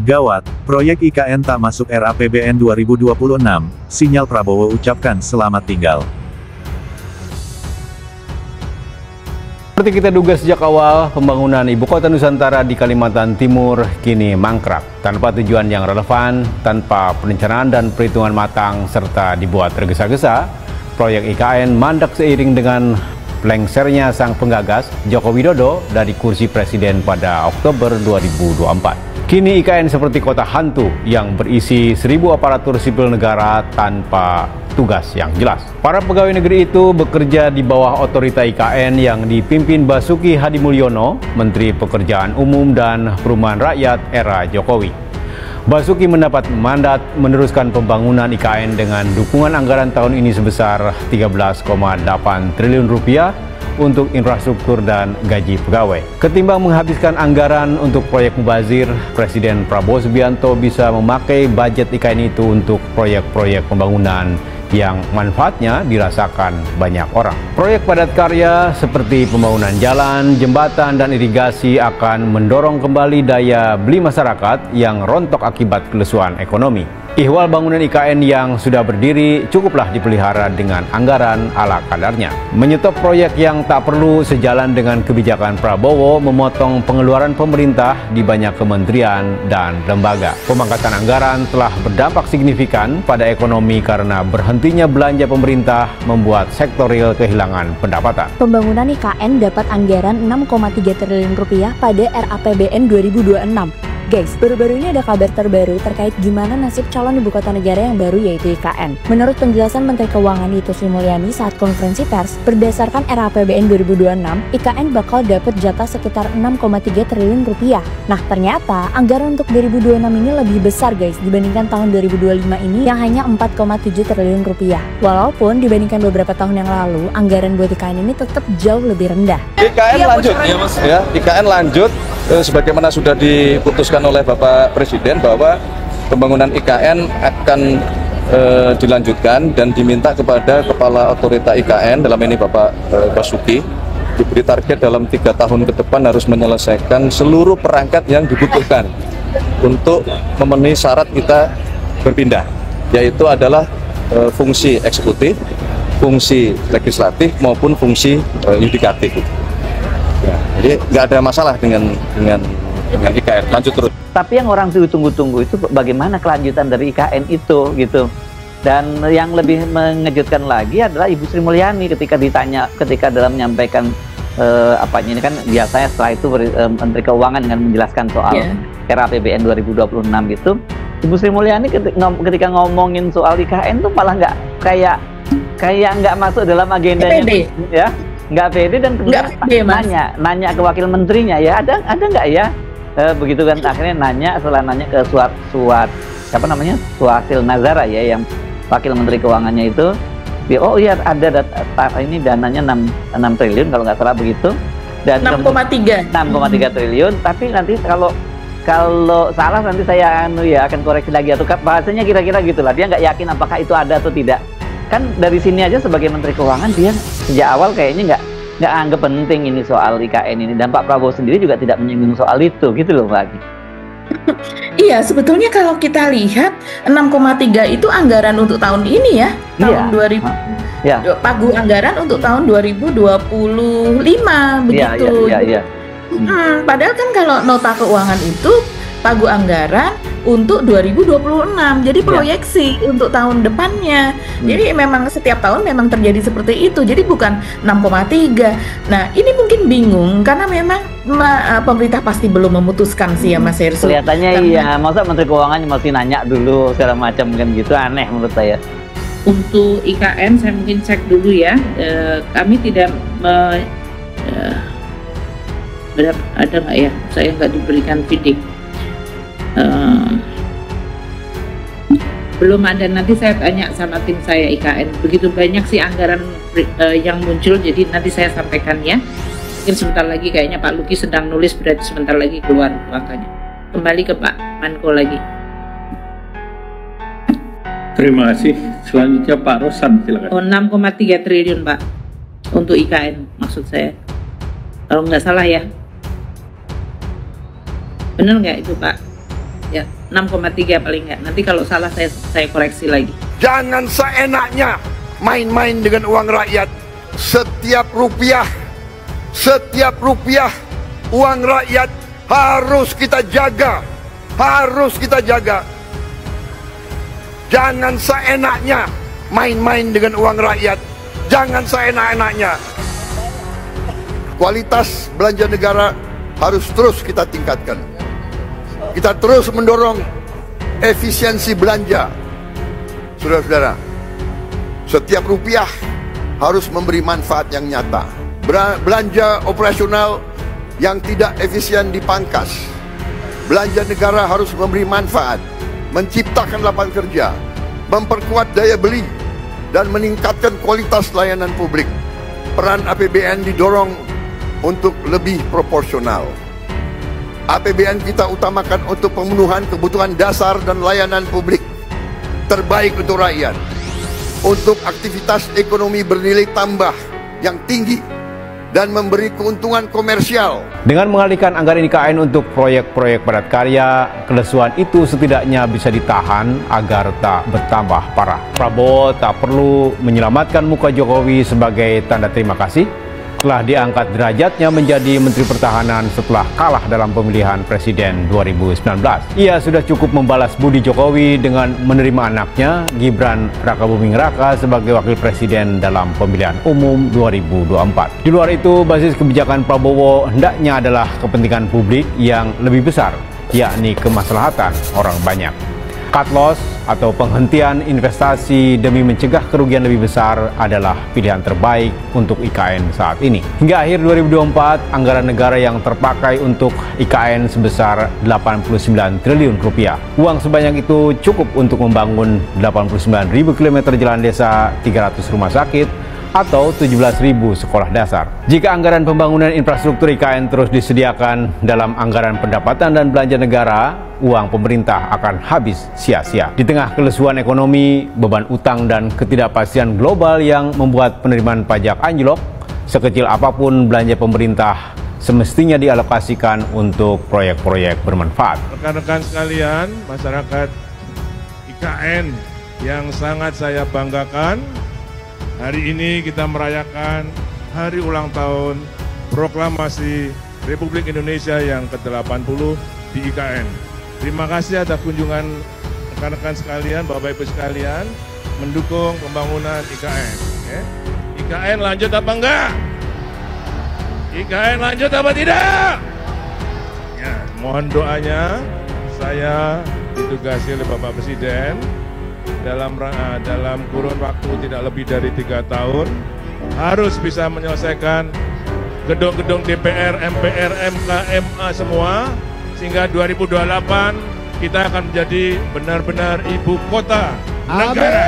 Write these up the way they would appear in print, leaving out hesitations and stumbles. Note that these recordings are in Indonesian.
Gawat, proyek IKN tak masuk RAPBN 2026, sinyal Prabowo ucapkan selamat tinggal. Seperti kita duga sejak awal, pembangunan Ibu Kota Nusantara di Kalimantan Timur kini mangkrak, tanpa tujuan yang relevan, tanpa perencanaan dan perhitungan matang, serta dibuat tergesa-gesa. Proyek IKN mandek seiring dengan lengsernya sang penggagas, Joko Widodo, dari kursi presiden pada Oktober 2024. Kini IKN seperti kota hantu yang berisi 1.000 aparatur sipil negara tanpa tugas yang jelas. Para pegawai negeri itu bekerja di bawah otorita IKN yang dipimpin Basuki Hadimulyono, Menteri Pekerjaan Umum dan Perumahan Rakyat era Jokowi. Basuki mendapat mandat meneruskan pembangunan IKN dengan dukungan anggaran tahun ini sebesar 13,8 triliun rupiah untuk infrastruktur dan gaji pegawai. Ketimbang menghabiskan anggaran untuk proyek mubazir, Presiden Prabowo Subianto bisa memakai budget IKN itu untuk proyek-proyek pembangunan yang manfaatnya dirasakan banyak orang. Proyek padat karya seperti pembangunan jalan, jembatan, dan irigasi akan mendorong kembali daya beli masyarakat yang rontok akibat kelesuan ekonomi. Ihwal bangunan IKN yang sudah berdiri cukuplah dipelihara dengan anggaran ala kadarnya. Menyetop proyek yang tak perlu sejalan dengan kebijakan Prabowo memotong pengeluaran pemerintah di banyak kementerian dan lembaga. Pemangkatan anggaran telah berdampak signifikan pada ekonomi karena berhentinya belanja pemerintah membuat sektor real kehilangan pendapatan. Pembangunan IKN dapat anggaran 6,3 triliun rupiah pada RAPBN 2026. Guys, baru-baru ini ada kabar terbaru terkait gimana nasib calon ibu kota negara yang baru yaitu IKN. Menurut penjelasan Menteri Keuangan Itu Sri Mulyani saat konferensi pers, berdasarkan RAPBN 2026, IKN bakal dapat jatah sekitar 6,3 triliun rupiah. Nah, ternyata anggaran untuk 2026 ini lebih besar guys dibandingkan tahun 2025 ini yang hanya 4,7 triliun rupiah. Walaupun dibandingkan beberapa tahun yang lalu, anggaran buat IKN ini tetap jauh lebih rendah. IKN lanjut, ya, IKN lanjut. Sebagaimana sudah diputuskan oleh Bapak Presiden bahwa pembangunan IKN akan dilanjutkan dan diminta kepada Kepala Otorita IKN, dalam ini Bapak Basuki, diberi target dalam 3 tahun ke depan harus menyelesaikan seluruh perangkat yang dibutuhkan untuk memenuhi syarat kita berpindah, yaitu adalah fungsi eksekutif, fungsi legislatif maupun fungsi yudikatif. Ya, jadi nggak ada masalah dengan IKN, lanjut terus. Tapi yang orang tunggu-tunggu itu bagaimana kelanjutan dari IKN itu gitu. Dan yang lebih mengejutkan lagi adalah Ibu Sri Mulyani ketika dalam menyampaikan ini kan biasanya setelah itu Menteri Keuangan dengan menjelaskan soal RAPBN 2026 itu, Ibu Sri Mulyani ketika ngomongin soal IKN tuh malah nggak kayak nggak masuk dalam agendanya, ya. Nggak pede dan kemudian nanya ke wakil menterinya, ya ada nggak ya, begitu kan, akhirnya setelah nanya ke Suhasil Nazara ya, yang wakil menteri keuangannya itu, oh iya ada ini dananya 6 triliun kalau nggak salah begitu, dan 6,3 triliun, tapi nanti kalau salah nanti saya akan koreksi lagi, atau bahasanya kira-kira gitulah, dia nggak yakin apakah itu ada atau tidak. Kan dari sini aja sebagai Menteri Keuangan dia sejak awal kayaknya nggak anggap penting ini soal IKN ini, dan Pak Prabowo sendiri juga tidak menyinggung soal itu gitu loh Pak Agi. Iya, sebetulnya kalau kita lihat 6,3 itu anggaran untuk tahun ini ya, tahun 2000. Ya. Pagu anggaran untuk tahun 2025 begitu. Iya. Padahal kan kalau nota keuangan itu pagu anggaran untuk 2026, jadi proyeksi untuk tahun depannya. Jadi memang setiap tahun memang terjadi seperti itu, jadi bukan 6,3. Nah, ini mungkin bingung karena memang pemerintah pasti belum memutuskan sih ya Mas Hersu. Kelihatannya iya, masa Menteri Keuangan masih nanya dulu segala macam kan gitu, aneh menurut saya. Untuk IKN saya mungkin cek dulu ya, kami tidak ada nggak ya, saya nggak diberikan feedback. Belum ada, nanti saya tanya sama tim saya IKN. Begitu banyak sih anggaran yang muncul, jadi nanti saya sampaikan ya. Mungkin sebentar lagi kayaknya Pak Luki sedang nulis, berarti sebentar lagi keluar angkanya. Kembali ke Pak Manko lagi. Terima kasih. Selanjutnya Pak Rosan, silakan. 6,3 triliun Pak untuk IKN maksud saya, kalau nggak salah ya. Benar nggak itu Pak? Ya. 6,3 paling nggak. Nanti kalau salah saya koreksi lagi. Jangan seenaknya main-main dengan uang rakyat. Setiap rupiah uang rakyat harus kita jaga. Jangan seenaknya main-main dengan uang rakyat. Jangan seenak-enaknya. Kualitas belanja negara harus terus kita tingkatkan. Kita terus mendorong efisiensi belanja. Saudara-saudara, setiap rupiah harus memberi manfaat yang nyata. Belanja operasional yang tidak efisien dipangkas. Belanja negara harus memberi manfaat, menciptakan lapangan kerja, memperkuat daya beli, dan meningkatkan kualitas layanan publik. Peran APBN didorong untuk lebih proporsional. APBN kita utamakan untuk pemenuhan kebutuhan dasar dan layanan publik terbaik untuk rakyat, untuk aktivitas ekonomi bernilai tambah yang tinggi, dan memberi keuntungan komersial. Dengan mengalihkan anggaran IKN untuk proyek-proyek padat karya, kelesuan itu setidaknya bisa ditahan agar tak bertambah parah. Prabowo tak perlu menyelamatkan muka Jokowi sebagai tanda terima kasih. Telah diangkat derajatnya menjadi Menteri Pertahanan setelah kalah dalam pemilihan Presiden 2019. Ia sudah cukup membalas budi Jokowi dengan menerima anaknya, Gibran Rakabuming Raka, sebagai Wakil Presiden dalam pemilihan umum 2024. Di luar itu, basis kebijakan Prabowo hendaknya adalah kepentingan publik yang lebih besar, yakni kemaslahatan orang banyak. Cut loss atau penghentian investasi demi mencegah kerugian lebih besar adalah pilihan terbaik untuk IKN saat ini. Hingga akhir 2024, anggaran negara yang terpakai untuk IKN sebesar 89 triliun rupiah. Uang sebanyak itu cukup untuk membangun 89.000 km jalan desa, 300 rumah sakit, atau 17.000 sekolah dasar. Jika anggaran pembangunan infrastruktur IKN terus disediakan dalam anggaran pendapatan dan belanja negara, uang pemerintah akan habis sia-sia. Di tengah kelesuan ekonomi, beban utang dan ketidakpastian global yang membuat penerimaan pajak anjlok, sekecil apapun belanja pemerintah semestinya dialokasikan untuk proyek-proyek bermanfaat. Rekan-rekan sekalian, masyarakat IKN yang sangat saya banggakan, hari ini kita merayakan hari ulang tahun proklamasi Republik Indonesia yang ke-80 di IKN. Terima kasih atas kunjungan rekan-rekan sekalian, Bapak Ibu sekalian, mendukung pembangunan IKN. IKN lanjut apa enggak? IKN lanjut apa tidak? Ya, mohon doanya. Saya ditugasi oleh Bapak Presiden dalam kurun waktu tidak lebih dari 3 tahun harus bisa menyelesaikan gedung-gedung DPR, MPR, MK, MA semua, sehingga 2028 kita akan menjadi benar-benar ibu kota negara.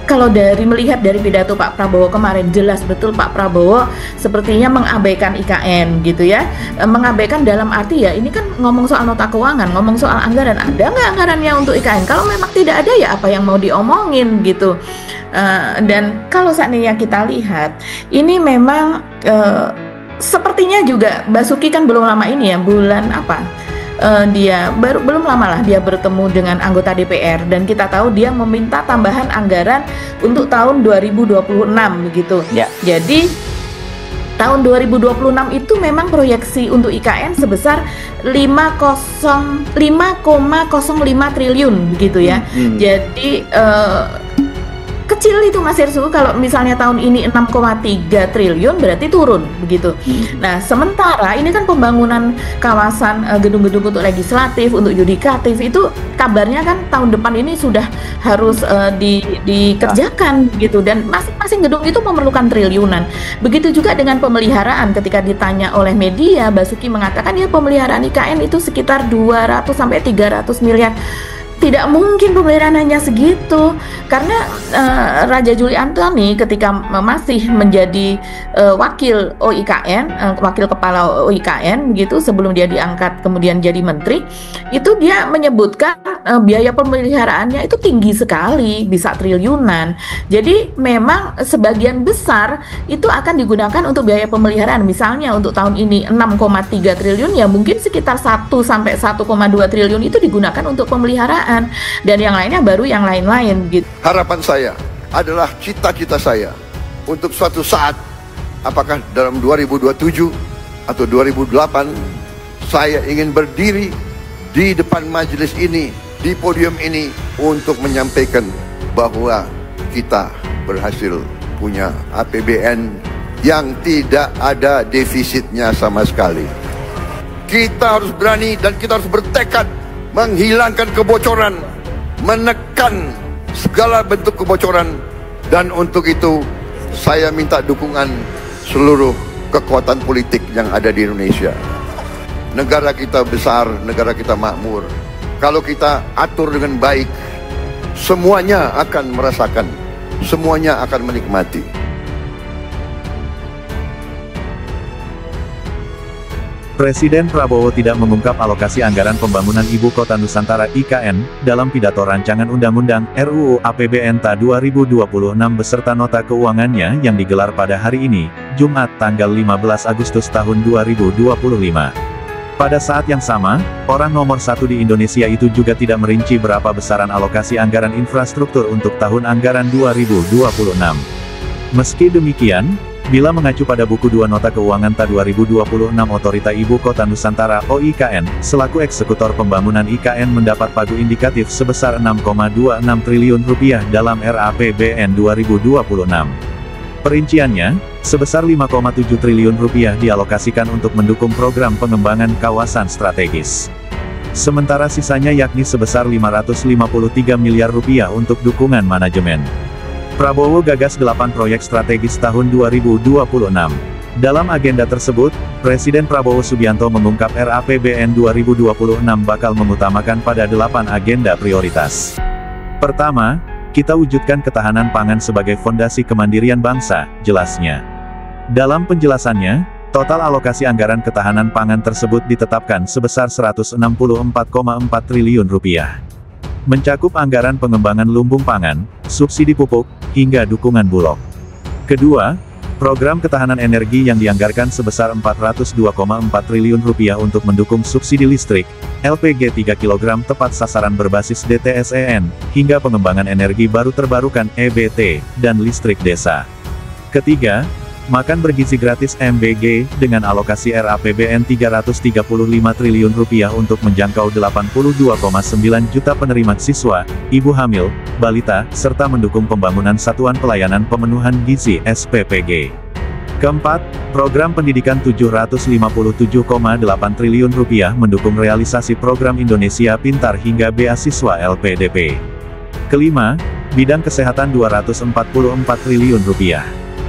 Kalau melihat dari pidato Pak Prabowo kemarin, jelas betul Pak Prabowo sepertinya mengabaikan IKN gitu ya. Mengabaikan dalam arti ya, ini kan ngomong soal nota keuangan, ngomong soal anggaran. Ada nggak anggarannya untuk IKN? Kalau memang tidak ada, ya apa yang mau diomongin gitu. Dan kalau seandainya kita lihat, ini memang sepertinya juga Basuki kan belum lama ini ya, bulan apa? Dia belum lama lah dia bertemu dengan anggota DPR, dan kita tahu dia meminta tambahan anggaran untuk tahun 2026 begitu. Ya. Jadi tahun 2026 itu memang proyeksi untuk IKN sebesar 5,05 triliun begitu ya. Jadi kecil itu Mas Irsu, kalau misalnya tahun ini 6,3 triliun berarti turun begitu. Nah, sementara ini kan pembangunan kawasan gedung-gedung untuk legislatif, untuk yudikatif itu kabarnya kan tahun depan ini sudah harus dikerjakan gitu, dan masing-masing gedung itu memerlukan triliunan. Begitu juga dengan pemeliharaan. Ketika ditanya oleh media, Basuki mengatakan ya pemeliharaan IKN itu sekitar 200 sampai 300 miliar tidak mungkin pemeliharaan hanya segitu, karena Raja Juli Antoni ketika masih menjadi wakil OIKN, wakil kepala OIKN gitu, sebelum dia diangkat kemudian jadi menteri, itu dia menyebutkan biaya pemeliharaannya itu tinggi sekali, bisa triliunan. Jadi memang sebagian besar itu akan digunakan untuk biaya pemeliharaan. Misalnya untuk tahun ini 6,3 triliun, ya mungkin sekitar 1 sampai 1,2 triliun itu digunakan untuk pemeliharaan. Dan yang lainnya baru yang lain-lain gitu. Harapan saya adalah cita-cita saya untuk suatu saat, apakah dalam 2027 atau 2008, saya ingin berdiri di depan majelis ini, di podium ini, untuk menyampaikan bahwa kita berhasil punya APBN yang tidak ada defisitnya sama sekali. Kita harus berani dan kita harus bertekad menghilangkan kebocoran, menekan segala bentuk kebocoran, dan untuk itu saya minta dukungan seluruh kekuatan politik yang ada di Indonesia. Negara kita besar, negara kita makmur. Kalau kita atur dengan baik, semuanya akan merasakan, semuanya akan menikmati. Presiden Prabowo tidak mengungkap alokasi anggaran pembangunan Ibu Kota Nusantara (IKN) dalam pidato rancangan Undang-Undang RUU APBN tahun 2026 beserta nota keuangannya yang digelar pada hari ini, Jumat tanggal 15 Agustus tahun 2025. Pada saat yang sama, orang nomor satu di Indonesia itu juga tidak merinci berapa besaran alokasi anggaran infrastruktur untuk tahun anggaran 2026. Meski demikian, bila mengacu pada buku 2 Nota Keuangan tahun 2026 Otorita Ibu Kota Nusantara (OIKN), selaku eksekutor pembangunan IKN mendapat pagu indikatif sebesar Rp6,26 triliun dalam RAPBN 2026. Perinciannya, sebesar Rp5,7 triliun dialokasikan untuk mendukung program pengembangan kawasan strategis. Sementara sisanya yakni sebesar Rp553 miliar untuk dukungan manajemen. Prabowo gagas 8 proyek strategis tahun 2026. Dalam agenda tersebut, Presiden Prabowo Subianto mengungkap RAPBN 2026 bakal mengutamakan pada 8 agenda prioritas. Pertama, kita wujudkan ketahanan pangan sebagai fondasi kemandirian bangsa, jelasnya. Dalam penjelasannya, total alokasi anggaran ketahanan pangan tersebut ditetapkan sebesar Rp164,4 triliun. Mencakup anggaran pengembangan lumbung pangan, subsidi pupuk, hingga dukungan Bulog. Kedua, program ketahanan energi yang dianggarkan sebesar Rp402,4 triliun untuk mendukung subsidi listrik, LPG 3 kg tepat sasaran berbasis DTSEN, hingga pengembangan energi baru terbarukan (EBT), dan listrik desa. Ketiga, makan bergizi gratis MBG, dengan alokasi RAPBN Rp335 triliun untuk menjangkau 82,9 juta penerima siswa, ibu hamil, balita, serta mendukung pembangunan Satuan Pelayanan Pemenuhan Gizi (SPPG). Keempat, program pendidikan Rp757,8 triliun mendukung realisasi program Indonesia Pintar hingga beasiswa LPDP. Kelima, bidang kesehatan Rp244 triliun.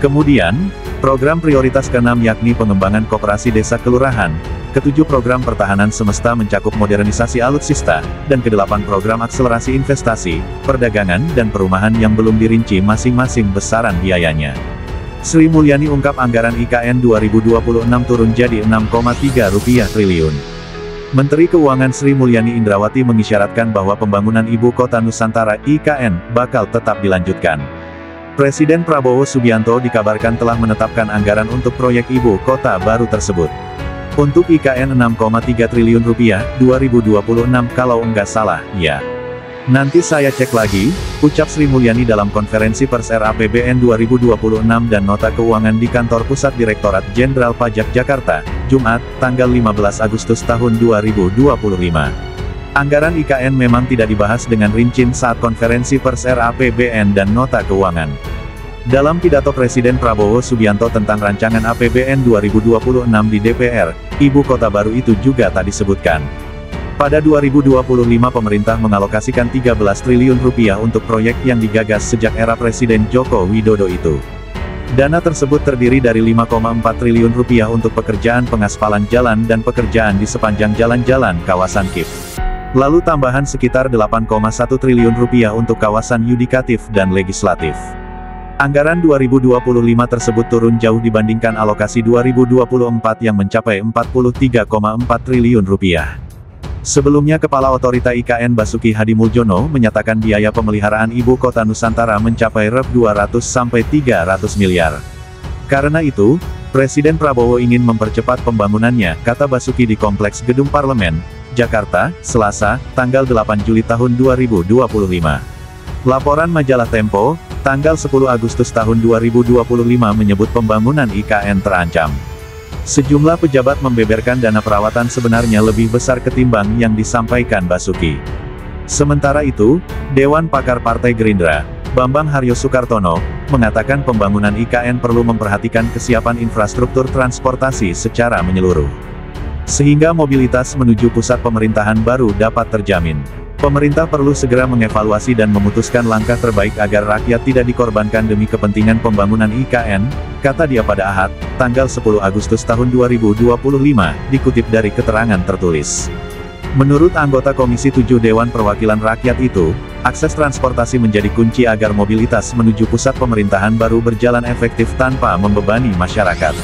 Kemudian, program prioritas ke-6 yakni pengembangan koperasi desa kelurahan, ke-7 program pertahanan semesta mencakup modernisasi alutsista, dan ke-8 program akselerasi investasi, perdagangan dan perumahan yang belum dirinci masing-masing besaran biayanya. Sri Mulyani ungkap anggaran IKN 2026 turun jadi Rp6,3 triliun. Menteri Keuangan Sri Mulyani Indrawati mengisyaratkan bahwa pembangunan Ibu Kota Nusantara (IKN) bakal tetap dilanjutkan. Presiden Prabowo Subianto dikabarkan telah menetapkan anggaran untuk proyek ibu kota baru tersebut. Untuk IKN Rp6,3 triliun 2026 kalau enggak salah, ya. Nanti saya cek lagi, ucap Sri Mulyani dalam konferensi pers RAPBN 2026 dan nota keuangan di kantor pusat Direktorat Jenderal Pajak Jakarta, Jumat, tanggal 15 Agustus tahun 2025. Anggaran IKN memang tidak dibahas dengan rinci saat konferensi pers RAPBN dan nota keuangan. Dalam pidato Presiden Prabowo Subianto tentang rancangan APBN 2026 di DPR, ibu kota baru itu juga tak disebutkan. Pada 2025 pemerintah mengalokasikan Rp13 triliun untuk proyek yang digagas sejak era Presiden Joko Widodo itu. Dana tersebut terdiri dari Rp5,4 triliun untuk pekerjaan pengaspalan jalan dan pekerjaan di sepanjang jalan-jalan kawasan KIP. Lalu tambahan sekitar 8,1 triliun rupiah untuk kawasan yudikatif dan legislatif. Anggaran 2025 tersebut turun jauh dibandingkan alokasi 2024 yang mencapai 43,4 triliun rupiah. Sebelumnya Kepala Otorita IKN Basuki Hadi Muljono menyatakan biaya pemeliharaan Ibu Kota Nusantara mencapai Rp 200-300 miliar. Karena itu, Presiden Prabowo ingin mempercepat pembangunannya, kata Basuki di Kompleks Gedung Parlemen, Jakarta, Selasa, tanggal 8 Juli tahun 2025. Laporan majalah Tempo, tanggal 10 Agustus tahun 2025 menyebut pembangunan IKN terancam. Sejumlah pejabat membeberkan dana perawatan sebenarnya lebih besar ketimbang yang disampaikan Basuki. Sementara itu, Dewan Pakar Partai Gerindra, Bambang Haryo Soekartono, mengatakan pembangunan IKN perlu memperhatikan kesiapan infrastruktur transportasi secara menyeluruh, sehingga mobilitas menuju pusat pemerintahan baru dapat terjamin. Pemerintah perlu segera mengevaluasi dan memutuskan langkah terbaik agar rakyat tidak dikorbankan demi kepentingan pembangunan IKN, kata dia pada Ahad, tanggal 10 Agustus tahun 2025, dikutip dari keterangan tertulis. Menurut anggota Komisi 7 Dewan Perwakilan Rakyat itu, akses transportasi menjadi kunci agar mobilitas menuju pusat pemerintahan baru berjalan efektif tanpa membebani masyarakat.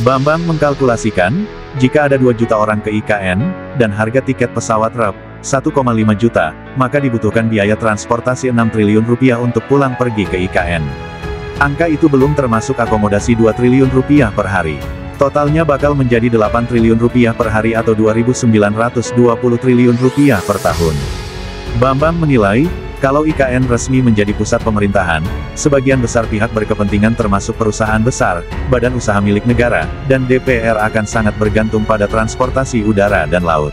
Bambang mengkalkulasikan, jika ada 2 juta orang ke IKN, dan harga tiket pesawat Rp 1,5 juta, maka dibutuhkan biaya transportasi 6 triliun rupiah untuk pulang pergi ke IKN. Angka itu belum termasuk akomodasi 2 triliun rupiah per hari. Totalnya bakal menjadi 8 triliun rupiah per hari atau 2.920 triliun rupiah per tahun. Bambang menilai, kalau IKN resmi menjadi pusat pemerintahan, sebagian besar pihak berkepentingan termasuk perusahaan besar, badan usaha milik negara, dan DPR akan sangat bergantung pada transportasi udara dan laut.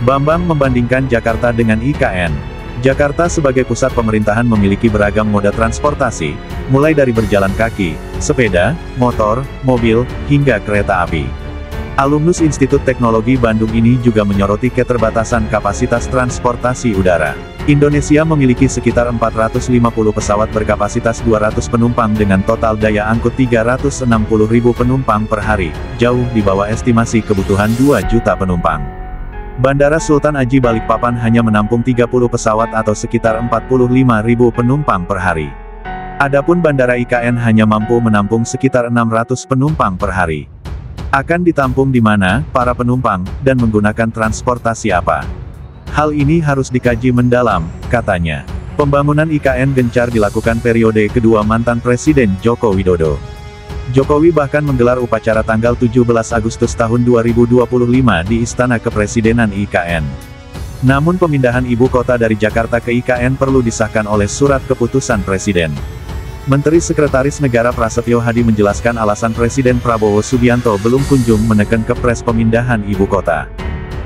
Bambang membandingkan Jakarta dengan IKN. Jakarta sebagai pusat pemerintahan memiliki beragam moda transportasi, mulai dari berjalan kaki, sepeda, motor, mobil, hingga kereta api. Alumnus Institut Teknologi Bandung ini juga menyoroti keterbatasan kapasitas transportasi udara. Indonesia memiliki sekitar 450 pesawat berkapasitas 200 penumpang dengan total daya angkut 360.000 penumpang per hari, jauh di bawah estimasi kebutuhan 2 juta penumpang. Bandara Sultan Haji Balikpapan hanya menampung 30 pesawat atau sekitar 45.000 penumpang per hari. Adapun Bandara IKN hanya mampu menampung sekitar 600 penumpang per hari. Akan ditampung di mana, para penumpang, dan menggunakan transportasi apa? Hal ini harus dikaji mendalam, katanya. Pembangunan IKN gencar dilakukan periode kedua mantan Presiden Joko Widodo. Jokowi bahkan menggelar upacara tanggal 17 Agustus tahun 2025 di Istana Kepresidenan IKN. Namun pemindahan ibu kota dari Jakarta ke IKN perlu disahkan oleh surat keputusan Presiden. Menteri Sekretaris Negara Prasetyo Hadi menjelaskan alasan Presiden Prabowo Subianto belum kunjung menekan kepres pemindahan ibu kota.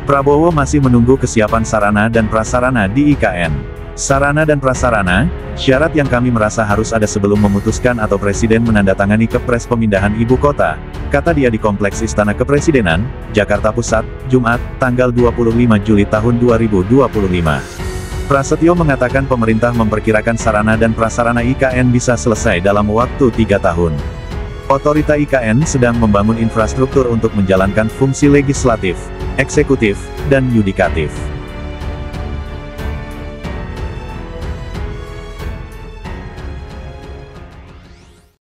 Prabowo masih menunggu kesiapan sarana dan prasarana di IKN. Sarana dan prasarana, syarat yang kami merasa harus ada sebelum memutuskan atau Presiden menandatangani kepres pemindahan ibu kota, kata dia di Kompleks Istana Kepresidenan, Jakarta Pusat, Jumat, tanggal 25 Juli tahun 2025. Prasetyo mengatakan pemerintah memperkirakan sarana dan prasarana IKN bisa selesai dalam waktu 3 tahun. Otorita IKN sedang membangun infrastruktur untuk menjalankan fungsi legislatif, eksekutif, dan yudikatif.